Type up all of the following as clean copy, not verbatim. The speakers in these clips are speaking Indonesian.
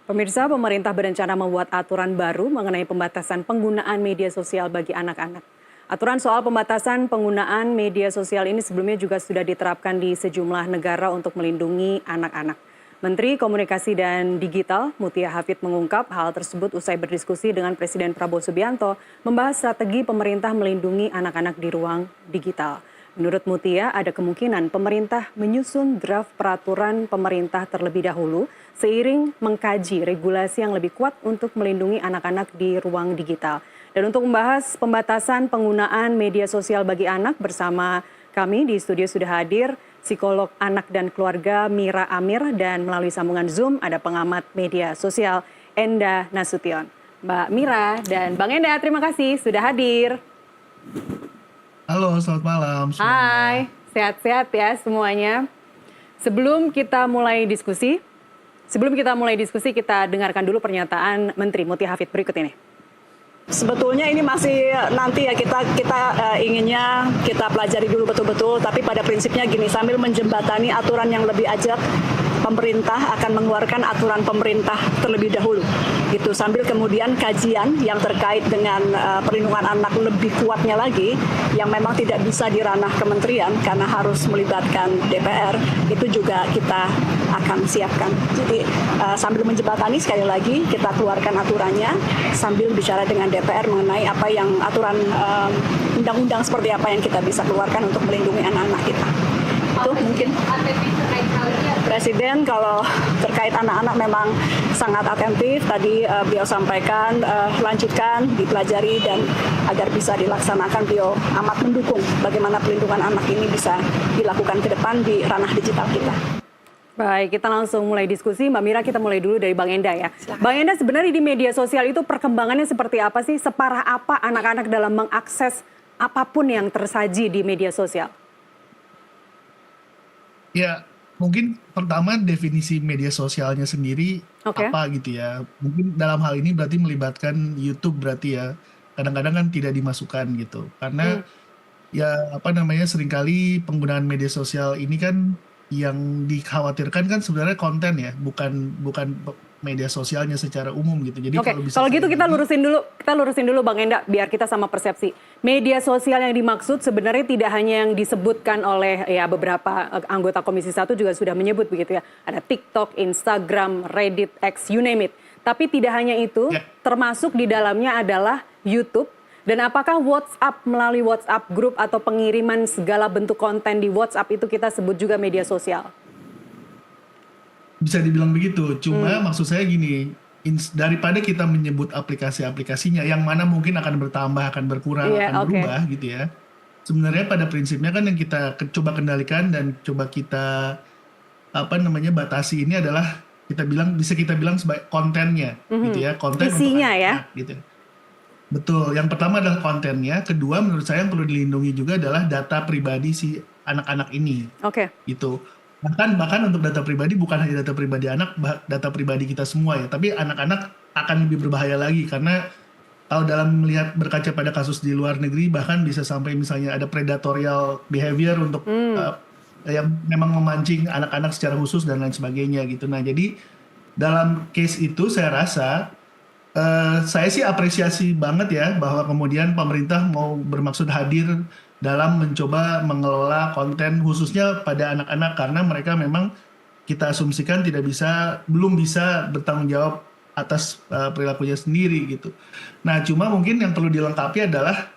Pemirsa, pemerintah berencana membuat aturan baru mengenai pembatasan penggunaan media sosial bagi anak-anak. Aturan soal pembatasan penggunaan media sosial ini sebelumnya juga sudah diterapkan di sejumlah negara untuk melindungi anak-anak. Menteri Komunikasi dan Digital, Mutia Hafid mengungkap hal tersebut usai berdiskusi dengan Presiden Prabowo Subianto membahas strategi pemerintah melindungi anak-anak di ruang digital. Menurut Mutia, ada kemungkinan pemerintah menyusun draft peraturan pemerintah terlebih dahulu seiring mengkaji regulasi yang lebih kuat untuk melindungi anak-anak di ruang digital. Dan untuk membahas pembatasan penggunaan media sosial bagi anak bersama kami di studio sudah hadir psikolog anak dan keluarga Mira Amir dan melalui sambungan Zoom ada pengamat media sosial Enda Nasution. Mbak Mira dan Bang Enda, terima kasih sudah hadir. Halo, selamat malam semuanya. Hai, sehat-sehat ya semuanya. Sebelum kita mulai diskusi, kita dengarkan dulu pernyataan Menteri Mutia Hafid berikut ini. Sebetulnya ini masih nanti ya kita inginnya kita pelajari dulu betul-betul, tapi pada prinsipnya gini, sambil menjembatani aturan yang lebih ajak, pemerintah akan mengeluarkan aturan pemerintah terlebih dahulu. Gitu, sambil kemudian kajian yang terkait dengan perlindungan anak lebih kuatnya lagi, yang memang tidak bisa di ranah kementerian karena harus melibatkan DPR, itu juga kita akan siapkan. Jadi sambil menjembatani sekali lagi kita keluarkan aturannya sambil bicara dengan DPR mengenai apa yang aturan undang-undang seperti apa yang kita bisa keluarkan untuk melindungi anak-anak kita. Itu mungkin Presiden kalau terkait anak-anak memang sangat atentif. Tadi beliau sampaikan, lanjutkan, dipelajari dan agar bisa dilaksanakan, beliau amat mendukung bagaimana pelindungan anak ini bisa dilakukan ke depan di ranah digital kita. Baik, kita langsung mulai diskusi. Mbak Mira, kita mulai dulu dari Bang Enda ya. Silahkan. Bang Enda, sebenarnya di media sosial itu perkembangannya seperti apa sih? Separah apa anak-anak dalam mengakses apapun yang tersaji di media sosial? Ya, mungkin pertama definisi media sosialnya sendiri apa gitu ya. Mungkin dalam hal ini berarti melibatkan YouTube berarti ya. Kadang-kadang kan tidak dimasukkan gitu. Karena ya apa namanya seringkali penggunaan media sosial ini kan yang dikhawatirkan kan sebenarnya konten ya, bukan media sosialnya secara umum gitu. Jadi kalau gitu kita lurusin dulu Bang Enda biar kita sama persepsi. Media sosial yang dimaksud sebenarnya tidak hanya yang disebutkan oleh ya beberapa anggota Komisi 1 juga sudah menyebut begitu ya. Ada TikTok, Instagram, Reddit, X, you name it. Tapi tidak hanya itu, termasuk di dalamnya adalah YouTube. Dan apakah WhatsApp melalui WhatsApp grup atau pengiriman segala bentuk konten di WhatsApp itu kita sebut juga media sosial? Bisa dibilang begitu, cuma maksud saya gini, daripada kita menyebut aplikasi-aplikasinya yang mana mungkin akan bertambah, akan berkurang, akan berubah gitu ya. Sebenarnya pada prinsipnya kan yang kita coba kendalikan dan coba kita batasi ini adalah kita bilang sebagai kontennya gitu ya, konten isinya untuk anak, gitu. Betul, yang pertama adalah kontennya, kedua menurut saya yang perlu dilindungi juga adalah data pribadi si anak-anak ini. Gitu. Bahkan untuk data pribadi bukan hanya data pribadi anak, data pribadi kita semua ya, tapi anak-anak akan lebih berbahaya lagi karena kalau dalam melihat berkaca pada kasus di luar negeri bahkan bisa sampai misalnya ada predatorial behavior untuk yang memang memancing anak-anak secara khusus dan lain sebagainya gitu. Nah, jadi dalam case itu saya rasa saya sih apresiasi banget ya bahwa kemudian pemerintah mau bermaksud hadir dalam mencoba mengelola konten khususnya pada anak-anak karena mereka memang kita asumsikan belum bisa bertanggung jawab atas perilakunya sendiri gitu. Nah, cuma mungkin yang perlu dilengkapi adalah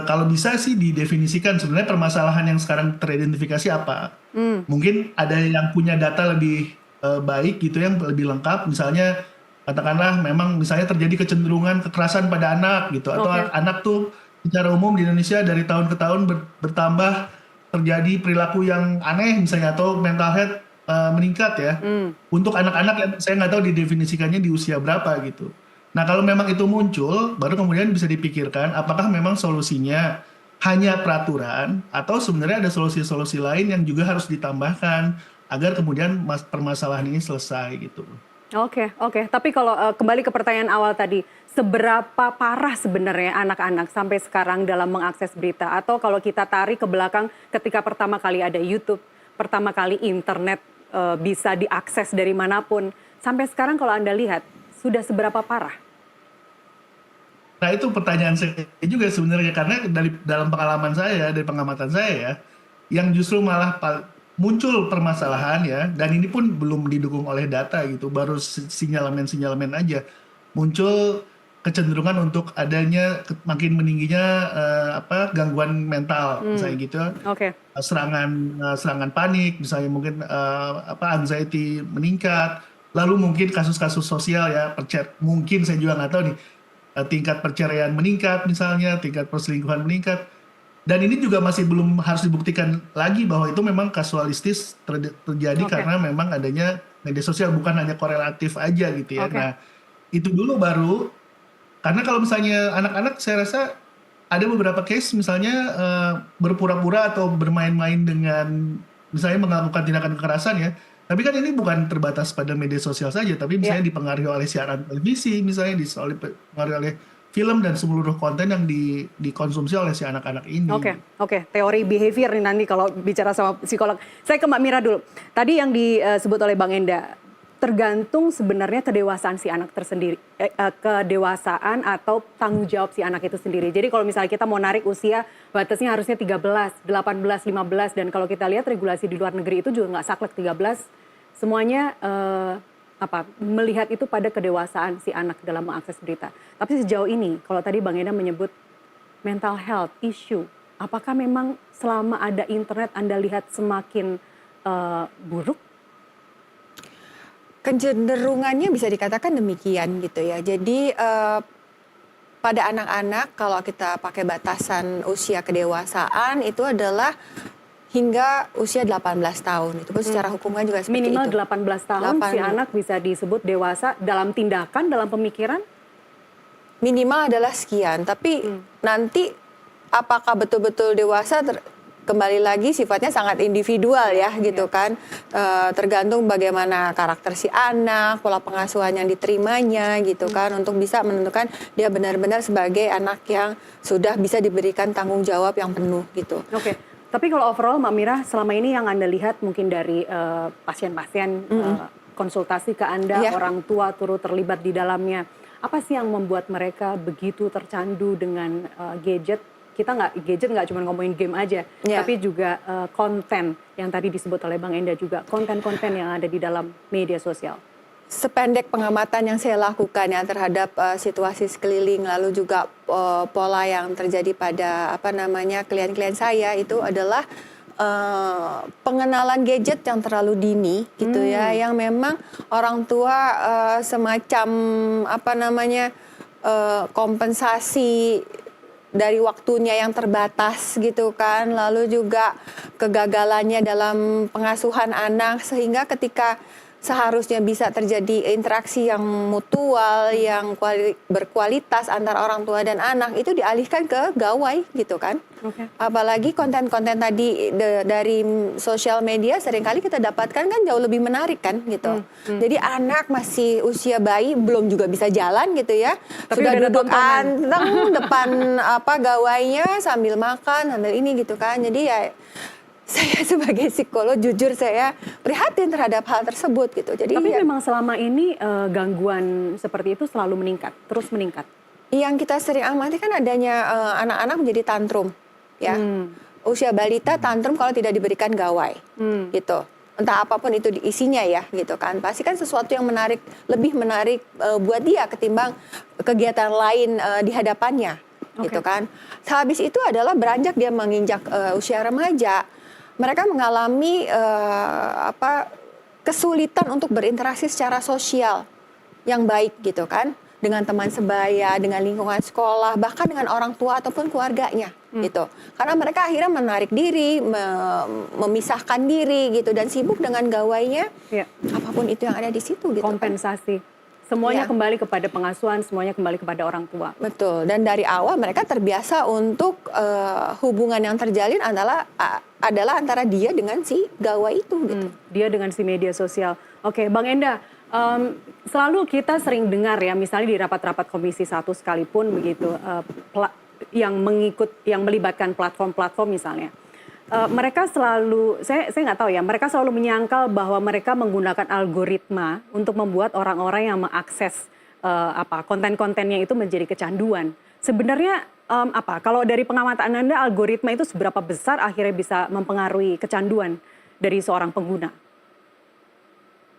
kalau bisa sih didefinisikan sebenarnya permasalahan yang sekarang teridentifikasi apa. Mungkin ada yang punya data lebih baik gitu yang lebih lengkap, misalnya katakanlah memang misalnya terjadi kecenderungan kekerasan pada anak gitu atau anak tuh secara umum di Indonesia dari tahun ke tahun bertambah terjadi perilaku yang aneh misalnya atau mental health meningkat ya. Untuk anak-anak yang saya nggak tahu didefinisikannya di usia berapa gitu. Nah, kalau memang itu muncul baru kemudian bisa dipikirkan apakah memang solusinya hanya peraturan atau sebenarnya ada solusi-solusi lain yang juga harus ditambahkan agar kemudian permasalahan ini selesai gitu. Oke. Tapi kalau kembali ke pertanyaan awal tadi, seberapa parah sebenarnya anak-anak sampai sekarang dalam mengakses berita? Atau kalau kita tarik ke belakang ketika pertama kali ada YouTube, pertama kali internet bisa diakses dari manapun. Sampai sekarang kalau Anda lihat, sudah seberapa parah? Nah itu pertanyaan saya juga sebenarnya, karena dalam pengalaman saya, dari pengamatan saya ya, yang justru malah muncul permasalahan ya, dan ini pun belum didukung oleh data gitu, baru sinyalemen-sinyalemen aja, muncul kecenderungan untuk adanya makin meningginya gangguan mental, misalnya gitu, serangan panik, misalnya mungkin anxiety meningkat, lalu mungkin kasus-kasus sosial ya, mungkin saya juga nggak tahu nih, tingkat perceraian meningkat misalnya, tingkat perselingkuhan meningkat. Dan ini juga masih belum harus dibuktikan lagi bahwa itu memang kasualistis terjadi karena memang adanya media sosial, bukan hanya korelatif aja gitu ya. Nah, itu dulu baru, karena kalau misalnya anak-anak saya rasa ada beberapa case misalnya berpura-pura atau bermain-main dengan misalnya melakukan tindakan kekerasan ya. Tapi kan ini bukan terbatas pada media sosial saja, tapi misalnya dipengaruhi oleh siaran televisi, misalnya dipengaruhi oleh film dan seluruh konten yang dikonsumsi oleh si anak-anak ini. Oke. Teori behavior nih nanti kalau bicara sama psikolog. Saya ke Mbak Mira dulu. Tadi yang disebut oleh Bang Enda, tergantung sebenarnya kedewasaan si anak tersendiri, kedewasaan atau tanggung jawab si anak itu sendiri. Jadi kalau misalnya kita mau narik usia, batasnya harusnya 13, 18, 15, dan kalau kita lihat regulasi di luar negeri itu juga nggak saklek 13. Semuanya melihat itu pada kedewasaan si anak dalam mengakses berita. Tapi sejauh ini, kalau tadi Bang Enda menyebut mental health issue, apakah memang selama ada internet Anda lihat semakin buruk? Kecenderungannya bisa dikatakan demikian gitu ya. Jadi pada anak-anak kalau kita pakai batasan usia kedewasaan itu adalah hingga usia 18 tahun. Itu pun secara hukum kan juga seperti minimal itu. 18 tahun si anak bisa disebut dewasa dalam tindakan, dalam pemikiran? Minimal adalah sekian, tapi nanti apakah betul-betul dewasa kembali lagi sifatnya sangat individual ya gitu kan. Tergantung bagaimana karakter si anak, pola pengasuhan yang diterimanya gitu kan, untuk bisa menentukan dia benar-benar sebagai anak yang sudah bisa diberikan tanggung jawab yang penuh gitu. Tapi kalau overall Mbak Mira, selama ini yang Anda lihat mungkin dari pasien-pasien konsultasi ke Anda, orang tua turut terlibat di dalamnya, apa sih yang membuat mereka begitu tercandu dengan gadget? Kita gadget nggak cuma ngomongin game aja, tapi juga konten yang tadi disebut oleh Bang Enda juga, konten-konten yang ada di dalam media sosial. Sependek pengamatan yang saya lakukan ya terhadap situasi sekeliling, lalu juga pola yang terjadi pada klien-klien saya itu adalah pengenalan gadget yang terlalu dini gitu ya, yang memang orang tua semacam kompensasi dari waktunya yang terbatas gitu kan, lalu juga kegagalannya dalam pengasuhan anak, sehingga ketika seharusnya bisa terjadi interaksi yang mutual, yang berkualitas antara orang tua dan anak, itu dialihkan ke gawai gitu kan. Apalagi konten-konten tadi dari sosial media seringkali kita dapatkan kan jauh lebih menarik kan gitu. Jadi anak masih usia bayi, belum juga bisa jalan gitu ya, tapi sudah duduk anteng depan gawainya sambil makan, sambil ini gitu kan. Jadi ya saya sebagai psikolog jujur saya prihatin terhadap hal tersebut gitu. Jadi tapi memang selama ini gangguan seperti itu selalu meningkat, terus meningkat. Yang kita sering amati kan adanya anak-anak menjadi tantrum ya. Usia balita tantrum kalau tidak diberikan gawai gitu. Entah apapun itu isinya ya gitu kan. Pasti kan sesuatu yang menarik, lebih menarik buat dia ketimbang kegiatan lain di hadapannya gitu kan. Habis itu adalah beranjak dia menginjak usia remaja. Mereka mengalami kesulitan untuk berinteraksi secara sosial yang baik gitu kan, dengan teman sebaya, dengan lingkungan sekolah, bahkan dengan orang tua ataupun keluarganya gitu. Karena mereka akhirnya menarik diri, memisahkan diri gitu, dan sibuk dengan gawainya, apapun itu yang ada di situ gitu. Kompensasi. Semuanya kembali kepada pengasuhan, semuanya kembali kepada orang tua. Betul, dan dari awal mereka terbiasa untuk hubungan yang terjalin adalah antara dia dengan si gawai itu gitu. Dia dengan si media sosial. Oke, Bang Enda, selalu kita sering dengar ya, misalnya di rapat-rapat Komisi 1 sekalipun begitu, yang melibatkan platform-platform misalnya. mereka selalu, saya nggak tahu ya, mereka selalu menyangkal bahwa mereka menggunakan algoritma untuk membuat orang-orang yang mengakses konten-kontennya itu menjadi kecanduan. Sebenarnya kalau dari pengamatan Anda, algoritma itu seberapa besar akhirnya bisa mempengaruhi kecanduan dari seorang pengguna?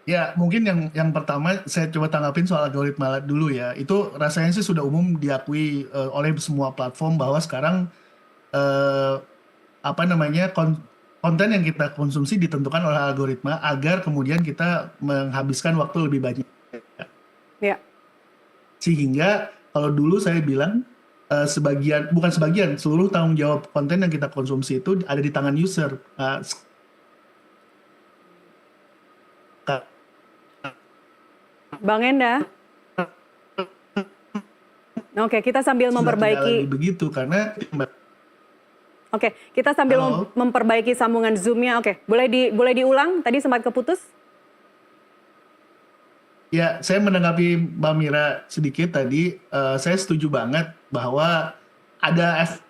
Ya, mungkin yang pertama saya coba tanggapin soal algoritma dulu ya. Itu rasanya sih sudah umum diakui oleh semua platform bahwa sekarang konten yang kita konsumsi ditentukan oleh algoritma agar kemudian kita menghabiskan waktu lebih banyak. Ya. Sehingga kalau dulu saya bilang seluruh tanggung jawab konten yang kita konsumsi itu ada di tangan user. Bang Enda. Oke, kita sambil memperbaiki. Begitu karena. Oke, kita sambil memperbaiki sambungan Zoom-nya. Oke, boleh diulang? Tadi sempat keputus. Ya, saya menanggapi Mbak Mira sedikit tadi. Saya setuju banget bahwa ada efek.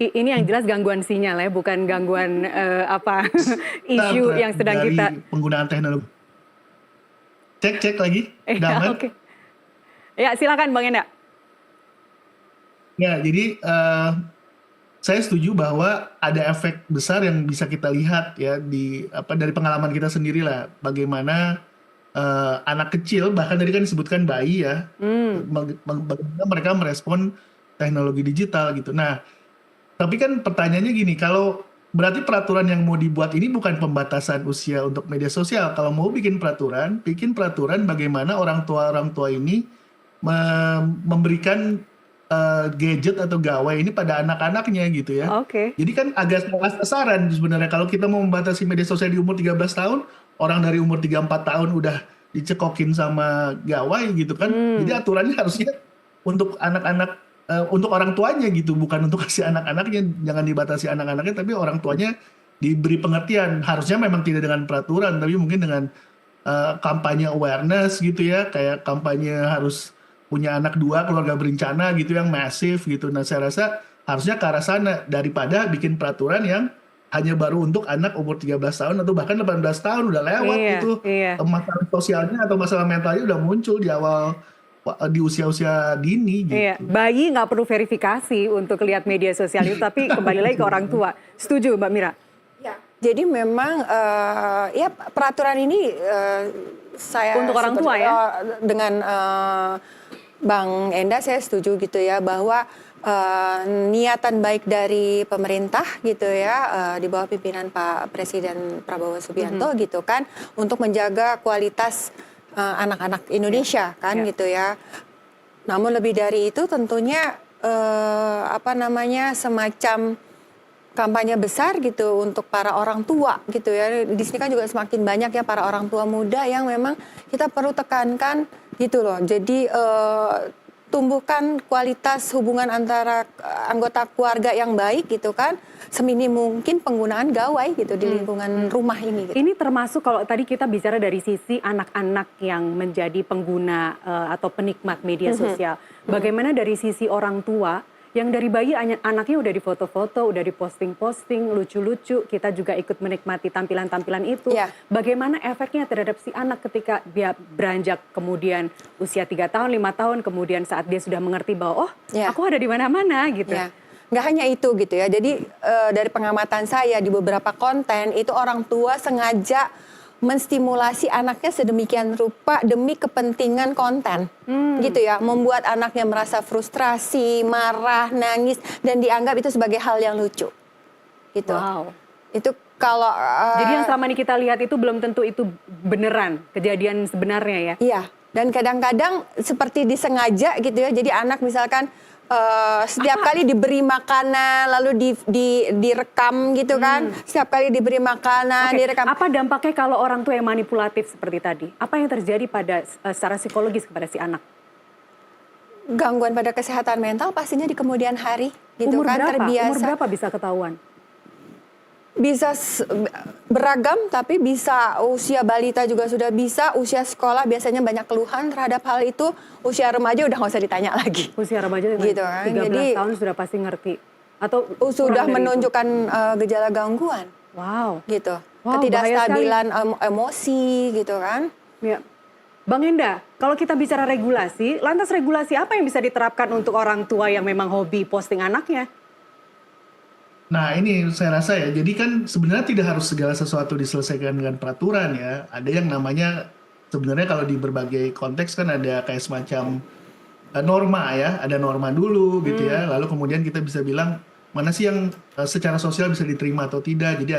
Ini yang jelas gangguan sinyal ya, bukan gangguan isu yang sedang dari kita. Penggunaan teknologi. Cek lagi. Oke. Ya, silakan Bang Enda. Ya, jadi saya setuju bahwa ada efek besar yang bisa kita lihat ya dari pengalaman kita sendiri lah, bagaimana anak kecil, bahkan tadi kan disebutkan bayi ya, bagaimana mereka merespon teknologi digital gitu. Nah, tapi kan pertanyaannya gini, kalau berarti peraturan yang mau dibuat ini bukan pembatasan usia untuk media sosial. Kalau mau bikin peraturan bagaimana orang tua ini memberikan gadget atau gawai ini pada anak-anaknya gitu ya. Oke. Jadi kan agak salah sasaran sebenarnya kalau kita mau membatasi media sosial di umur 13 tahun, orang dari umur 34 tahun udah dicekokin sama gawai gitu kan. Jadi aturannya harusnya untuk anak-anak, untuk orang tuanya gitu, bukan untuk kasih anak-anaknya. Jangan dibatasi anak-anaknya, tapi orang tuanya diberi pengertian. Harusnya memang tidak dengan peraturan, tapi mungkin dengan kampanye awareness gitu ya, kayak kampanye harus punya anak 2, keluarga berencana gitu yang masif gitu. Nah, saya rasa harusnya ke arah sana daripada bikin peraturan yang hanya baru untuk anak umur 13 tahun atau bahkan 18 tahun udah lewat gitu. Masalah sosialnya atau masalah mentalnya udah muncul di usia-usia dini gitu. Iya, bayi nggak perlu verifikasi untuk lihat media sosial itu, tapi kembali lagi ke orang tua. Setuju Mbak Mira? Ya, jadi memang ya peraturan ini saya untuk orang tua ya? Dengan Bang Enda saya setuju gitu ya, bahwa niatan baik dari pemerintah gitu ya, di bawah pimpinan Pak Presiden Prabowo Subianto gitu kan, untuk menjaga kualitas anak-anak Indonesia kan gitu ya. Namun lebih dari itu tentunya semacam kampanye besar gitu untuk para orang tua gitu ya. Di sini kan juga semakin banyak ya para orang tua muda yang memang kita perlu tekankan gitu loh. Jadi tumbuhkan kualitas hubungan antara anggota keluarga yang baik gitu kan, seminim mungkin penggunaan gawai gitu di lingkungan rumah ini gitu. Ini termasuk kalau tadi kita bicara dari sisi anak-anak yang menjadi pengguna atau penikmat media sosial. Bagaimana dari sisi orang tua yang dari bayi anaknya udah difoto-foto, udah diposting-posting, lucu-lucu, kita juga ikut menikmati tampilan-tampilan itu. Bagaimana efeknya terhadap si anak ketika dia beranjak kemudian usia 3 tahun, 5 tahun, kemudian saat dia sudah mengerti bahwa aku ada di mana-mana gitu. Nggak hanya itu gitu ya, jadi dari pengamatan saya di beberapa konten itu orang tua sengaja menstimulasi anaknya sedemikian rupa demi kepentingan konten gitu ya, membuat anaknya merasa frustrasi, marah, nangis, dan dianggap itu sebagai hal yang lucu gitu. Itu kalau jadi yang selama ini kita lihat itu belum tentu itu beneran kejadian sebenarnya ya. Iya, dan kadang-kadang seperti disengaja gitu ya, jadi anak misalkan setiap kali diberi makanan lalu direkam gitu kan, setiap kali diberi makanan direkam. Apa dampaknya kalau orang tua yang manipulatif seperti tadi? Apa yang terjadi pada secara psikologis kepada si anak? Gangguan pada kesehatan mental pastinya di kemudian hari gitu. Umur kan berapa? Terbiasa. Umur berapa bisa ketahuan? bisa beragam, tapi bisa usia balita juga sudah bisa, usia sekolah biasanya banyak keluhan terhadap hal itu, usia remaja udah nggak usah ditanya lagi. Usia remaja Gitu kan. 13 Jadi tahun sudah pasti ngerti. Atau sudah kurang dari itu? menunjukkan gejala gangguan. Wow. Gitu. Wow, Ketidakstabilan emosi gitu kan. Ya. Bang Enda, kalau kita bicara regulasi, lantas regulasi apa yang bisa diterapkan untuk orang tua yang memang hobi posting anaknya? Nah, ini saya rasa ya, jadi kan sebenarnya tidak harus segala sesuatu diselesaikan dengan peraturan ya. Ada yang namanya, sebenarnya kalau di berbagai konteks kan ada kayak semacam norma ya, ada norma dulu gitu ya, lalu kemudian kita bisa bilang mana sih yang secara sosial bisa diterima atau tidak. Jadi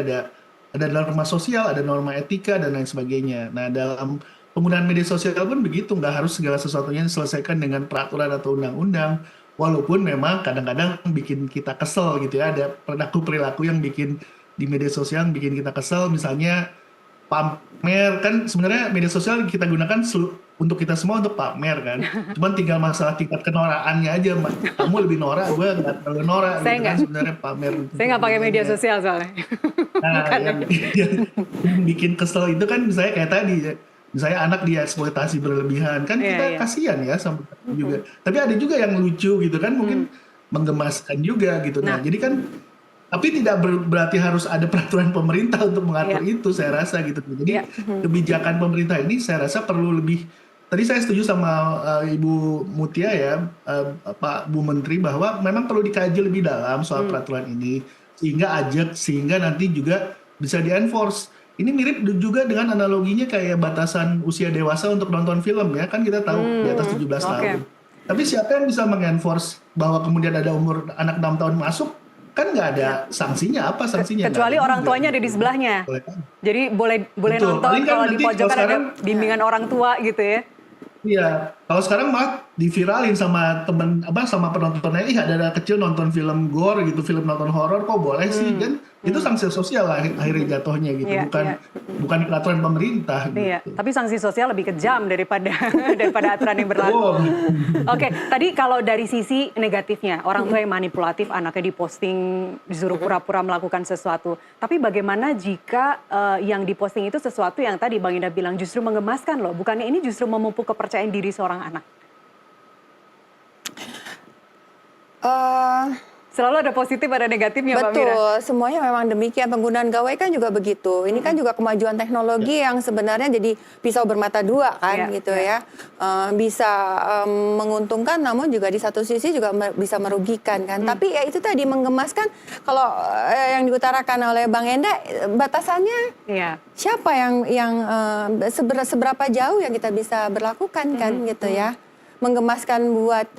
ada norma sosial, ada norma etika dan lain sebagainya. Nah, dalam penggunaan media sosial pun begitu, nggak harus segala sesuatunya diselesaikan dengan peraturan atau undang-undang. Walaupun memang kadang-kadang bikin kita kesel gitu ya, ada perilaku-perilaku yang bikin di media sosial yang bikin kita kesel, misalnya pamer. Kan sebenarnya media sosial kita gunakan untuk kita semua untuk pamer kan. Cuman tinggal masalah tingkat kenoraannya aja, kamu lebih norak, gue nggak terlalu norak gitu kan sebenarnya pamer. Saya nggak pakai media sosial soalnya. Nah, yang bikin kesel itu kan misalnya kayak tadi ya, misalnya anak dieksploitasi berlebihan kan kita kasihan ya sama juga. Tapi ada juga yang lucu gitu kan, mungkin menggemaskan juga gitu. Nah, jadi kan tapi tidak berarti harus ada peraturan pemerintah untuk mengatur itu, saya rasa gitu. Jadi kebijakan pemerintah ini saya rasa perlu lebih. Tadi saya setuju sama Ibu Mutia ya, Pak Bu Menteri, bahwa memang perlu dikaji lebih dalam soal peraturan ini sehingga nanti juga bisa di-enforce. Ini mirip juga dengan analoginya kayak batasan usia dewasa untuk nonton film ya, kan kita tahu di atas 17 tahun. Tapi siapa yang bisa mengenforce bahwa kemudian ada umur anak 6 tahun masuk, kan nggak ada sanksinya. Apa sanksinya? Kecuali orang tuanya ada di sebelahnya. Jadi boleh nonton kalau di pojokan ada bimbingan orang tua gitu ya. Iya, kalau sekarang malah diviralin sama sama penontonnya, ada anak kecil nonton film gore gitu, film nonton horor kok boleh sih kan? Itu sanksi sosial lah akhirnya jatuhnya gitu, bukan peraturan pemerintah gitu. Iya, tapi sanksi sosial lebih kejam daripada aturan yang berlaku. Oke, tadi kalau dari sisi negatifnya, orang tua yang manipulatif anaknya diposting, disuruh pura-pura melakukan sesuatu. Tapi bagaimana jika yang diposting itu sesuatu yang tadi Bang Indah bilang justru mengemaskan loh, bukannya ini justru memupuk kepercayaan diri seorang anak? Selalu ada positif, ada negatifnya, Mbak Mira. Betul, semuanya memang demikian. Penggunaan gawai kan juga begitu. Ini kan juga kemajuan teknologi yang sebenarnya jadi pisau bermata dua kan gitu ya. Bisa menguntungkan, namun juga di satu sisi juga bisa merugikan kan. Tapi ya itu tadi menggemaskan. Kalau yang diutarakan oleh Bang Enda, batasannya siapa yang seberapa jauh yang kita bisa berlakukan kan gitu ya. Menggemaskan buat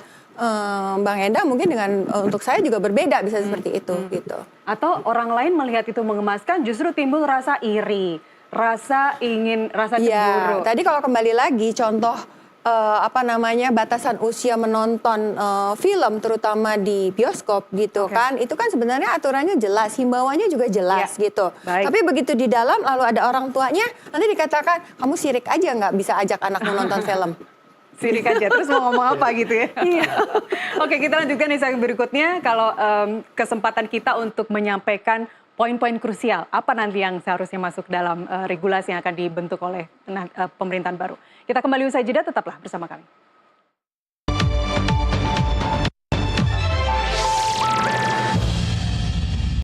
Bang Enda mungkin dengan untuk saya juga berbeda, bisa seperti itu gitu. Atau orang lain melihat itu mengemaskan justru timbul rasa iri, rasa cemburu. Ya, tadi kalau kembali lagi contoh batasan usia menonton film terutama di bioskop gitu kan, itu kan sebenarnya aturannya jelas, himbauannya juga jelas gitu. Tapi begitu di dalam lalu ada orang tuanya, nanti dikatakan kamu sirik aja nggak bisa ajak anak menonton film. Sirik aja, terus mau ngomong apa gitu ya. Oke, kita lanjutkan di segmen berikutnya. Kalau kesempatan kita untuk menyampaikan poin-poin krusial, apa nanti yang seharusnya masuk dalam regulasi yang akan dibentuk oleh pemerintahan baru. Kita kembali usai jeda, tetaplah bersama kami.